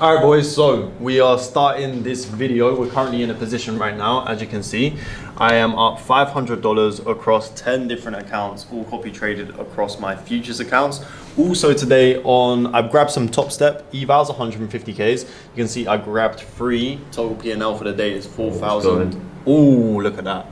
All right, boys, so we are starting this video. We're currently in a position right now, as you can see. I am up $500 across 10 different accounts, all copy traded across my futures accounts. Also today I've grabbed some top step evals, 150Ks. You can see I grabbed 3, total P&L for the day is 4,000. Oh, look at that.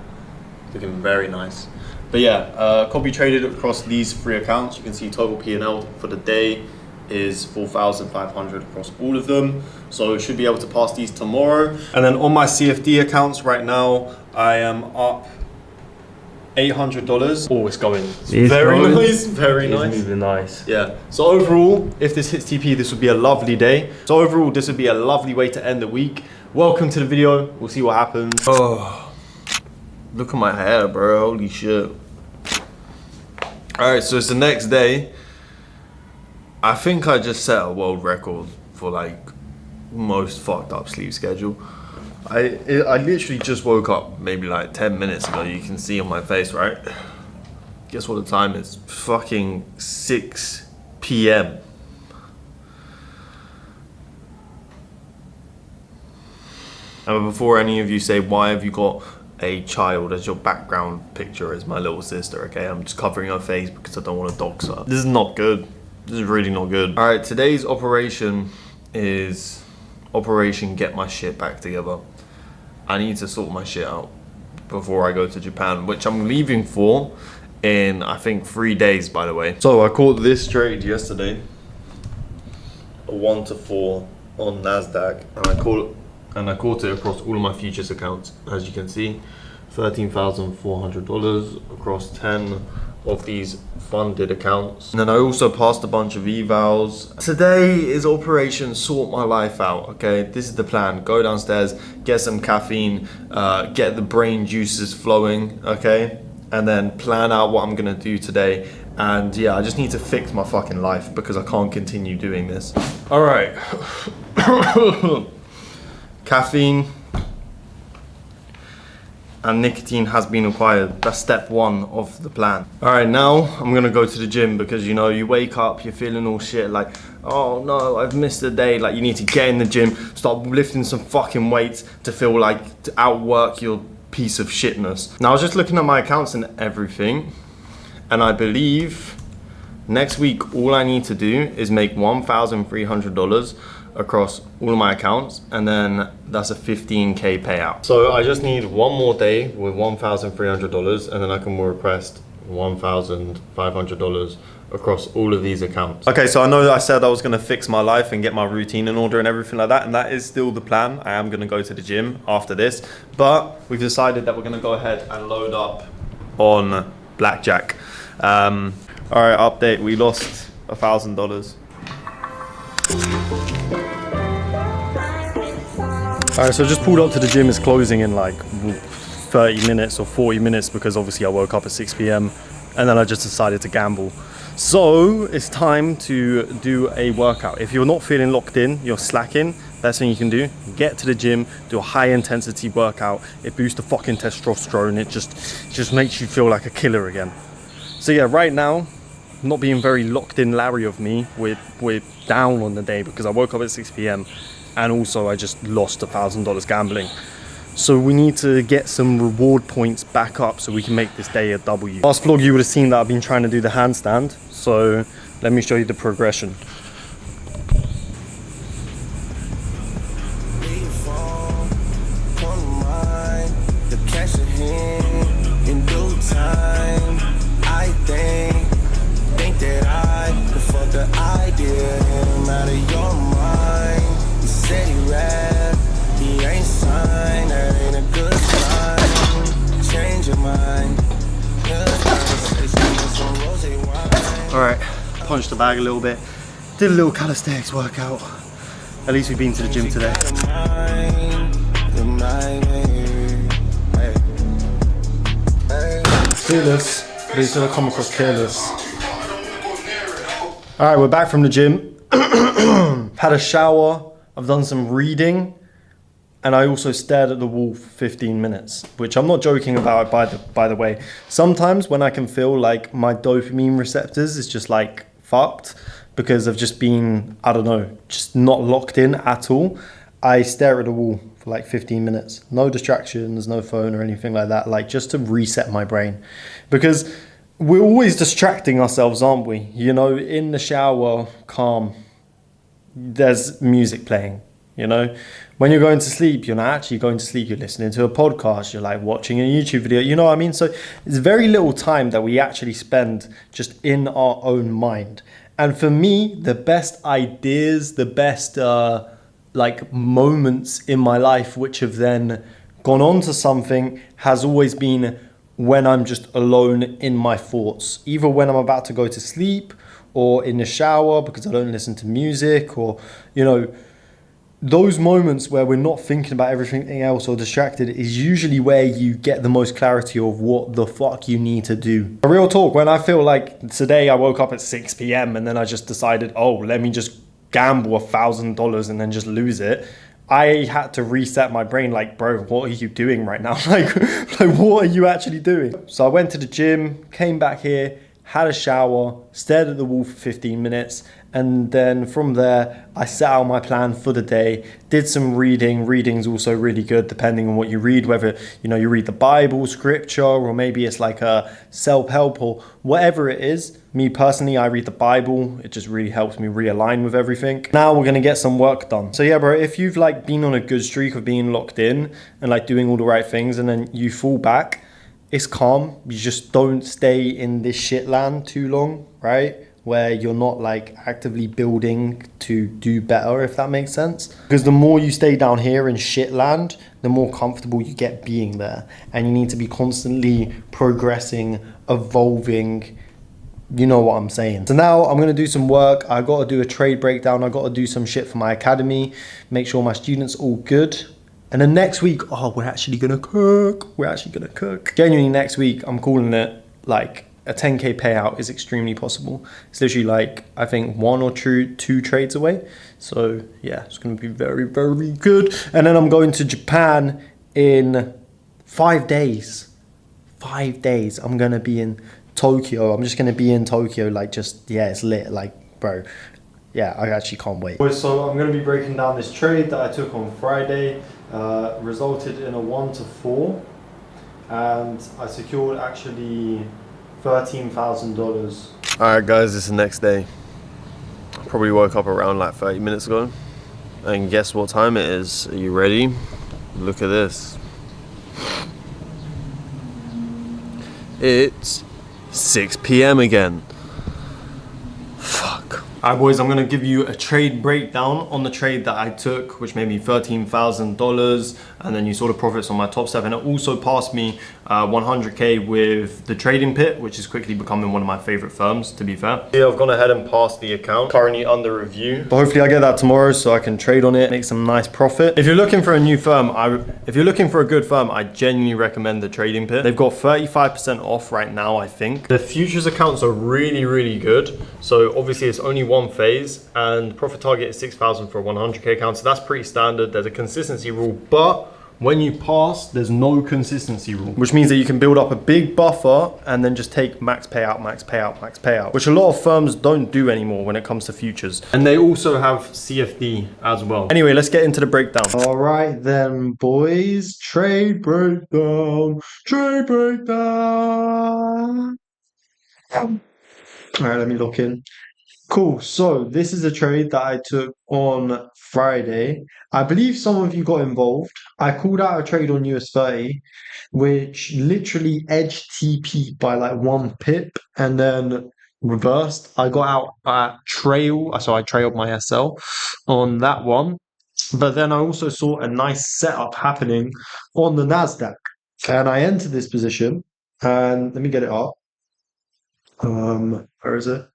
Looking very nice. But yeah, copy traded across these 3 accounts. You can see total P&L for the day is 4,500 across all of them. So I should be able to pass these tomorrow. And then on my CFD accounts right now, I am up $800. Oh, it's going. It's very nice, very nice. It's moving nice. Yeah. So overall, if this hits TP, this would be a lovely day. So overall, this would be a lovely way to end the week. Welcome to the video. We'll see what happens. Oh, look at my hair, bro. Holy shit. All right, so it's the next day. I think I just set a world record for like most fucked up sleep schedule. I literally just woke up maybe like 10 minutes ago. You can see on my face, right? Guess what the time is? Fucking 6 p.m. And before any of you say, why have you got a child as your background picture as my little sister, okay? I'm just covering her face because I don't want to dox her. This is not good. This is really not good. All right, today's operation is Operation Get My Shit Back Together. I need to sort my shit out before I go to Japan, which I'm leaving for in, I think, 3 days, by the way. So I caught this trade yesterday, a 1 to 4 on NASDAQ, and I caught it across all of my futures accounts. As you can see, $13,400 across 10 of these funded accounts. And then I also passed a bunch of evals. Today is Operation Sort My Life Out, okay? This is the plan. Go downstairs, get some caffeine, get the brain juices flowing, okay? And then plan out what I'm gonna do today. And yeah, I just need to fix my fucking life because I can't continue doing this. All right. Caffeine and nicotine has been acquired. That's step 1 of the plan. All right, now I'm gonna go to the gym because, you know, you wake up, you're feeling all shit like, oh no, I've missed a day. Like, you need to get in the gym, start lifting some fucking weights to feel like to outwork your piece of shitness. Now I was just looking at my accounts and everything, and I believe next week all I need to do is make $1,300 across all of my accounts, and then that's a 15K payout. So I just need one more day with $1,300, and then I can request $1,500 across all of these accounts. Okay, so I know that I said I was gonna fix my life and get my routine in order and everything like that, and that is still the plan. I am gonna go to the gym after this, but we've decided that we're gonna go ahead and load up on blackjack. All right, update, we lost $1,000. Alright, so I just pulled up to the gym. It's closing in like 30 minutes or 40 minutes because obviously I woke up at 6 p.m. and then I just decided to gamble. So it's time to do a workout. If you're not feeling locked in, you're slacking, best thing you can do, get to the gym, do a high intensity workout. It boosts the fucking testosterone. It just makes you feel like a killer again. So yeah, right now, not being very locked in Larry of me, we're down on the day because I woke up at 6 p.m. and also I just lost $1,000 gambling. So we need to get some reward points back up so we can make this day a W. Last vlog you would have seen that I've been trying to do the handstand, so let me show you the progression. All right, punched the bag a little bit, did a little calisthenics workout. At least we've been to the gym today. Fearless, please don't come across careless. All right, we're back from the gym. Had a shower, I've done some reading, and I also stared at the wall for 15 minutes, which I'm not joking about, by the way. Sometimes when I can feel like my dopamine receptors is just like fucked because of just being, I don't know, just not locked in at all. I stare at the wall for like 15 minutes. No distractions, no phone or anything like that. Like just to reset my brain. Because we're always distracting ourselves, aren't we? You know, in the shower, calm, there's music playing, you know? When you're going to sleep, you're not actually going to sleep. You're listening to a podcast. You're like watching a YouTube video. You know what I mean? So it's very little time that we actually spend just in our own mind. And for me, the best ideas, the best like moments in my life, which have then gone on to something, has always been when I'm just alone in my thoughts. Either when I'm about to go to sleep or in the shower because I don't listen to music, or, you know, those moments where we're not thinking about everything else or distracted is usually where you get the most clarity of what the fuck you need to do. A real talk, when I feel like today I woke up at 6 p.m. and then I just decided, oh, let me just gamble $1,000 and then just lose it. I had to reset my brain, like, bro, what are you doing right now? like what are you actually doing? So I went to the gym, came back here, had a shower, stared at the wall for 15 minutes, and then from there, I set out my plan for the day, did some reading. Reading's also really good, depending on what you read, whether, you know, you read the Bible, scripture, or maybe it's like a self-help or whatever it is. Me personally, I read the Bible. It just really helps me realign with everything. Now we're gonna get some work done. So yeah, bro, if you've like been on a good streak of being locked in and like doing all the right things and then you fall back, it's calm. You just don't stay in this shit land too long, right? Where you're not like actively building to do better, if that makes sense. Because the more you stay down here in shit land, the more comfortable you get being there. And you need to be constantly progressing, evolving. You know what I'm saying. So now I'm gonna do some work. I gotta do a trade breakdown. I gotta do some shit for my academy, make sure my students all good. And then next week, oh, we're actually gonna cook. We're actually gonna cook. Genuinely, next week, I'm calling it like a 10K payout is extremely possible. It's literally like, I think 1 or 2 trades away. So yeah, it's gonna be very, very good. And then I'm going to Japan in 5 days. 5 days. I'm gonna be in Tokyo. I'm just gonna be in Tokyo, like just, yeah, it's lit, like, bro. Yeah, I actually can't wait. So I'm gonna be breaking down this trade that I took on Friday. Resulted in a 1 to 4, and I secured actually $13,000. Alright guys, it's the next day. I probably woke up around like 30 minutes ago. And guess what time it is? Are you ready? Look at this. It's 6 p.m. again. Fuck. Alright boys, I'm going to give you a trade breakdown on the trade that I took, which made me $13,000, and then you saw the profits on my top step, and it also passed me 100K with the trading pit, which is quickly becoming one of my favorite firms, to be fair. Yeah, I've gone ahead and passed the account, currently under review. But hopefully I get that tomorrow so I can trade on it, make some nice profit. If you're looking for a new firm, if you're looking for a good firm, I genuinely recommend the trading pit. They've got 35% off right now, I think. The futures accounts are really, really good. So obviously it's only one phase, and profit target is 6,000 for a 100K account. So that's pretty standard. There's a consistency rule, but when you pass, there's no consistency rule, which means that you can build up a big buffer and then just take max payout, max payout, max payout, which a lot of firms don't do anymore when it comes to futures. And they also have CFD as well. Anyway, let's get into the breakdown. All right then, boys, trade breakdown, trade breakdown. All right, let me look in. Cool. So this is a trade that I took on Friday. I believe some of you got involved. I called out a trade on US 30, which literally edged TP by like 1 pip and then reversed. I got out at trail, so I trailed my SL on that one. But then I also saw a nice setup happening on the NASDAQ. And I entered this position, and let me get it up. Where is it?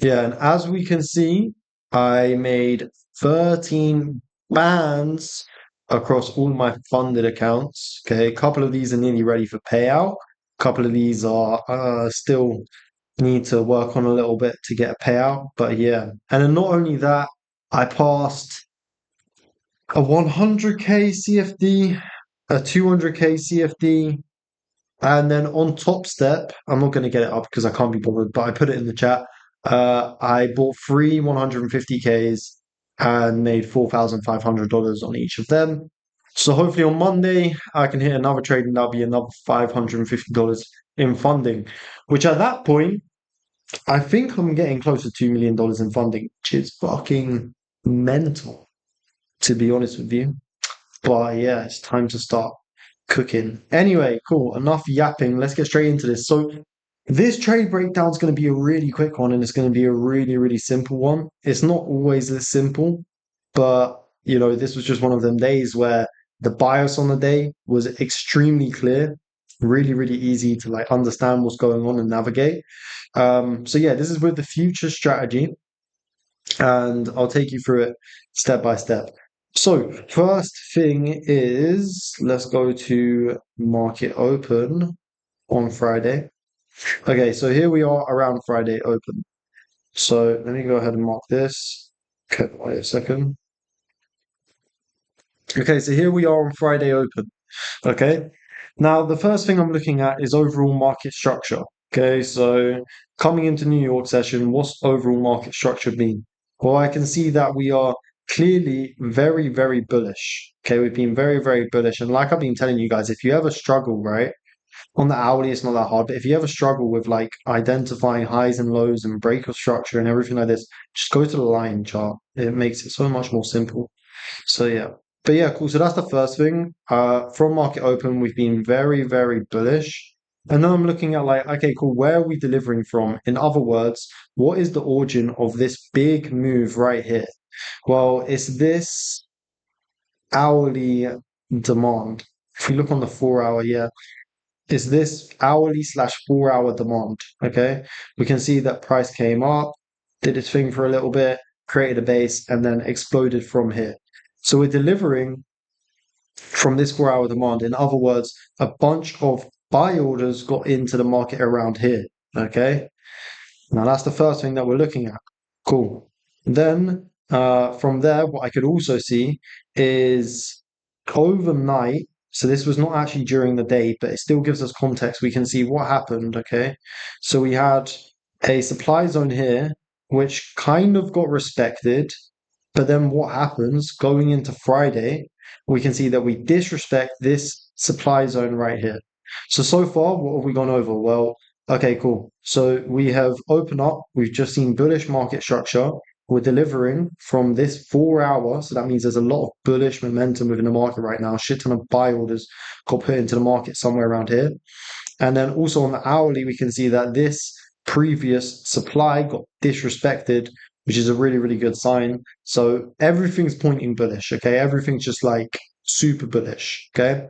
Yeah, and as we can see, I made 13 bands across all my funded accounts. Okay, a couple of these are nearly ready for payout. A couple of these are still need to work on a little bit to get a payout. But yeah, and then not only that, I passed a 100K CFD, a 200K CFD, and then on Top Step, I'm not going to get it up because I can't be bothered, but I put it in the chat. I bought three 150Ks and made $4,500 on each of them. So hopefully on Monday I can hit another trade and that'll be another $550 in funding, which at that point I think I'm getting close to $2 million in funding, which is fucking mental, to be honest with you. But yeah, it's time to start cooking. Anyway, cool. Enough yapping. Let's get straight into this. So this trade breakdown is going to be a really quick one and it's going to be a really, really simple one. It's not always this simple, but this was just one of them days where the bias on the day was extremely clear, really, really easy to like understand what's going on and navigate. So yeah, this is with the future strategy, and I'll take you through it step by step. So first thing is let's go to market open on Friday. Okay, so here we are around Friday open. So let me go ahead and mark this. Okay, wait a second. Okay, so here we are on Friday open. Okay. Now, the first thing I'm looking at is overall market structure. Okay, so coming into New York session, what's overall market structure mean? Well, I can see that we are clearly very, very bullish. Okay, we've been very, very bullish. And like I've been telling you guys, if you ever struggle, right, on the hourly, it's not that hard, but if you ever struggle with like identifying highs and lows and break of structure and everything like this, just go to the line chart. It makes it so much more simple. So yeah. But yeah, cool. So that's the first thing. From market open, we've been very, very bullish. And then I'm looking at like, okay, cool, where are we delivering from? In other words, what is the origin of this big move right here? Well, it's this hourly demand. If we look on the 4 hour, yeah, it's this hourly slash 4 hour demand. Okay. We can see that price came up, did its thing for a little bit, created a base, and then exploded from here. So we're delivering from this 4 hour demand. In other words, a bunch of buy orders got into the market around here. Okay. Now that's the first thing that we're looking at. Cool. Then from there, what I could also see is overnight. So this was not actually during the day, but it still gives us context. We can see what happened. Okay. So we had a supply zone here, which kind of got respected. But then what happens going into Friday, we can see that we disrespect this supply zone right here. So far, what have we gone over? Well, okay, cool. So we have opened up, we've just seen bullish market structure. We're delivering from this 4 hour. So that means there's a lot of bullish momentum within the market right now. Shit ton of buy orders got put into the market somewhere around here. And then also on the hourly, we can see that this previous supply got disrespected, which is a really, really good sign. So everything's pointing bullish, okay? Everything's just like super bullish, okay?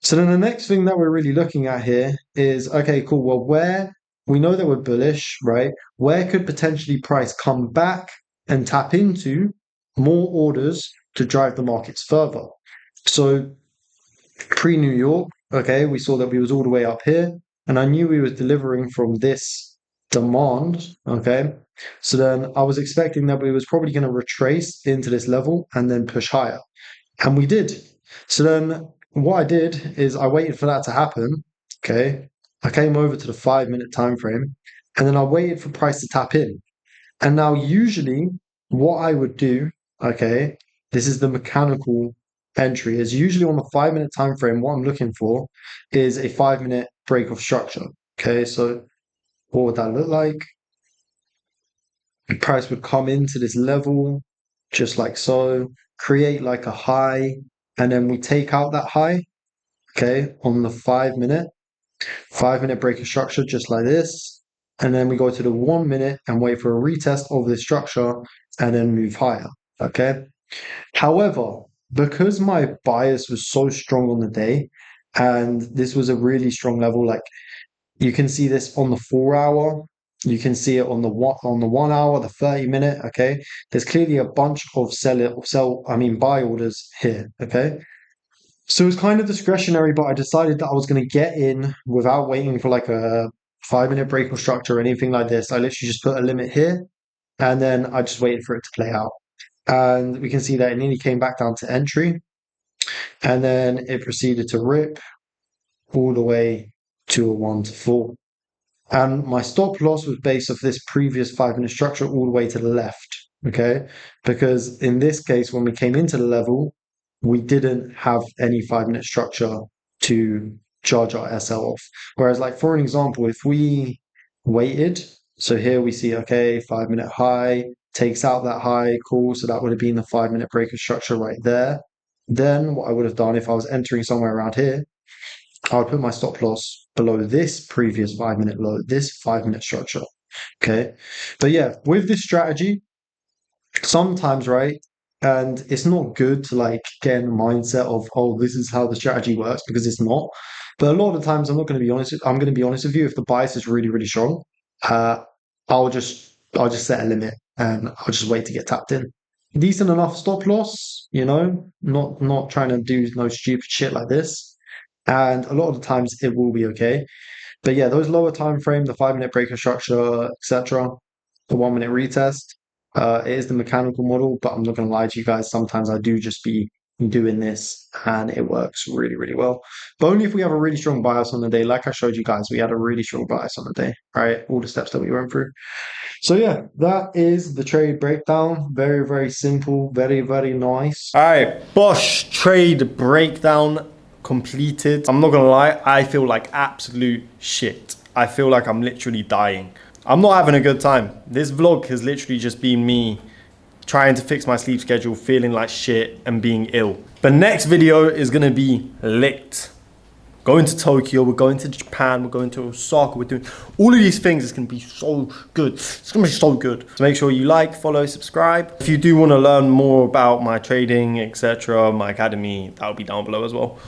So then the next thing that we're really looking at here is, okay, cool. Well, where we know that we're bullish, right? Where could potentially price come back and tap into more orders to drive the markets further? So pre-New York, okay, we saw that we was all the way up here, and I knew we was delivering from this demand, okay. So then I was expecting that we was probably going to retrace into this level and then push higher, and we did. So then what I did is I waited for that to happen, okay. I came over to the 5 minute time frame, and then I waited for price to tap in. And now, usually, what I would do, okay, this is the mechanical entry, is usually on the 5 minute time frame. What I'm looking for is a 5 minute break of structure. Okay, so what would that look like? The price would come into this level, just like so, create like a high, and then we take out that high, okay, on the 5 minute. 5 minute break of structure, just like this. And then we go to the 1 minute and wait for a retest of this structure and then move higher. Okay. However, because my bias was so strong on the day, and this was a really strong level, like you can see this on the 4 hour, you can see it on the 1 hour, the 30 minute. Okay. There's clearly a bunch of buy orders here. Okay. So it was kind of discretionary, but I decided that I was going to get in without waiting for like a 5 minute break or structure or anything like this. I literally just put a limit here and then I just waited for it to play out. And we can see that it nearly came back down to entry and then it proceeded to rip all the way to a 1 to 4. And my stop loss was based off this previous 5 minute structure all the way to the left. Okay. Because in this case, when we came into the level, we didn't have any 5 minute structure to charge our SL off. Whereas, like, for an example, if we waited, so here we see, okay, 5 minute high, takes out that high, cool. So that would have been the 5 minute breaker structure right there. Then what I would have done if I was entering somewhere around here, I would put my stop loss below this previous 5 minute low, this 5 minute structure. Okay. But yeah, with this strategy, sometimes, right? And it's not good to like get in the mindset of, oh, this is how the strategy works, because it's not. But a lot of the times, I'm not going to be honest. I'm going to be honest with you. If the bias is really, really strong, uh, I'll just set a limit and I'll just wait to get tapped in. Decent enough stop loss, not trying to do no stupid shit like this. And a lot of the times it will be okay. But yeah, those lower time frame, the 5 minute breaker structure, etc., the 1 minute retest, it is the mechanical model, but I'm not gonna lie to you guys, sometimes I do just be doing this and it works really, really well. But only if we have a really strong bias on the day. Like I showed you guys, we had a really strong bias on the day, right? All the steps that we went through. So yeah, that is the trade breakdown. Very, very simple, very, very nice. All right, Bosch trade breakdown completed. I'm not gonna lie, I feel like absolute shit. I feel like I'm literally dying. I'm not having a good time. This vlog has literally just been me trying to fix my sleep schedule, feeling like shit and being ill. The next video is gonna be lit. Going to Tokyo, we're going to Japan, we're going to Osaka, we're doing all of these things. It's gonna be so good. It's gonna be so good. So make sure you like, follow, subscribe. If you do wanna learn more about my trading, etc., my academy, that'll be down below as well.